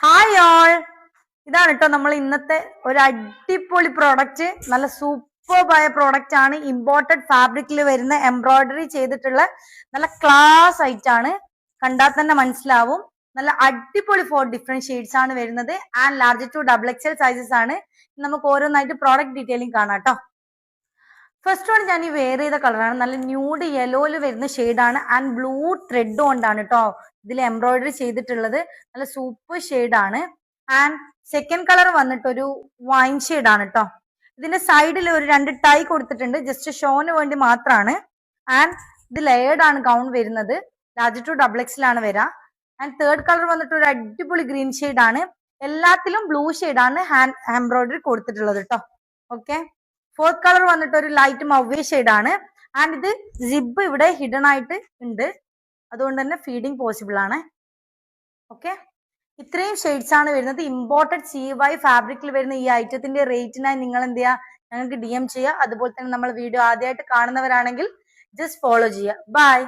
Hi all, ഇതാണ് കേട്ടോ നമ്മൾ ഇന്നത്തെ ഒരു അടിപൊളി പ്രോഡക്റ്റ്. നല്ല സൂപ്പർബായ പ്രോഡക്റ്റ് ആണ്. ഇമ്പോർട്ടഡ് ഫാബ്രിക്കിൽ വരുന്ന എംബ്രോയിഡറി ചെയ്തിട്ടുള്ള നല്ല ക്ലാസ് ആയിട്ടാണ്. കണ്ടാൽ തന്നെ മനസ്സിലാവും. നല്ല അടിപൊളി 4 ഡിഫറെന്റ് ഷെയ്ഡ്സ് ആണ് വരുന്നത്. And large to XXL sizes ആണ്. നമുക്ക് ഓരോന്നായിട്ട് പ്രോഡക്റ്റ് ഡീറ്റെയിലിംഗ് കാണാം കേട്ടോ. ഫസ്റ്റ് വൺ ഞാൻ ഈ വെയർ ചെയ്ത കളറാണ്. നല്ല ന്യൂഡ് യെല്ലോയിൽ വരുന്ന ഷെയ്ഡാണ് ആൻഡ് ബ്ലൂ ത്രെഡ് കൊണ്ടാണ് കേട്ടോ ഇതിൽ എംബ്രോയിഡറി ചെയ്തിട്ടുള്ളത്. നല്ല സൂപ്പർ ഷെയ്ഡാണ്. ആൻഡ് സെക്കൻഡ് കളർ വന്നിട്ട് ഒരു വൈൻ ഷെയ്ഡാണ് കേട്ടോ. ഇതിന്റെ സൈഡിൽ ഒരു 2 ടൈ കൊടുത്തിട്ടുണ്ട്, ജസ്റ്റ് ഷോന് വേണ്ടി മാത്രമാണ്. ആൻഡ് ഇത് ലെയേർഡ് ആണ് ഗൗൺ വരുന്നത്. ലാർജ് ടു XXL ആണ് വരിക. ആൻഡ് തേർഡ് കളർ വന്നിട്ട് ഒരു അടിപൊളി ഗ്രീൻ ഷെയ്ഡാണ്. എല്ലാത്തിലും ബ്ലൂ ഷെയ്ഡാണ് ഹാൻഡ് എംബ്രോയിഡറി കൊടുത്തിട്ടുള്ളത് കേട്ടോ. ഓക്കെ, ഫോർത്ത് കളർ വന്നിട്ട് ഒരു ലൈറ്റ് മവ്വേ ഷെയ്ഡാണ്. ആൻഡ് ഇത് സിബ് ഇവിടെ ഹിഡൻ ആയിട്ട് ഉണ്ട്, അതുകൊണ്ട് തന്നെ ഫീഡിങ് പോസിബിൾ ആണ്. ഓക്കെ, ഇത്രയും ഷെയ്ഡ്സ് ആണ് വരുന്നത്. ഇമ്പോർട്ടഡ് CY ഫാബ്രിക്കിൽ വരുന്ന ഈ ഐറ്റത്തിന്റെ റേറ്റിനായി നിങ്ങൾ എന്ത് ചെയ്യുക, ഞങ്ങൾക്ക് DM ചെയ്യുക. അതുപോലെ തന്നെ നമ്മൾ വീഡിയോ ആദ്യമായിട്ട് കാണുന്നവരാണെങ്കിൽ ജസ്റ്റ് ഫോളോ ചെയ്യുക. ബൈ.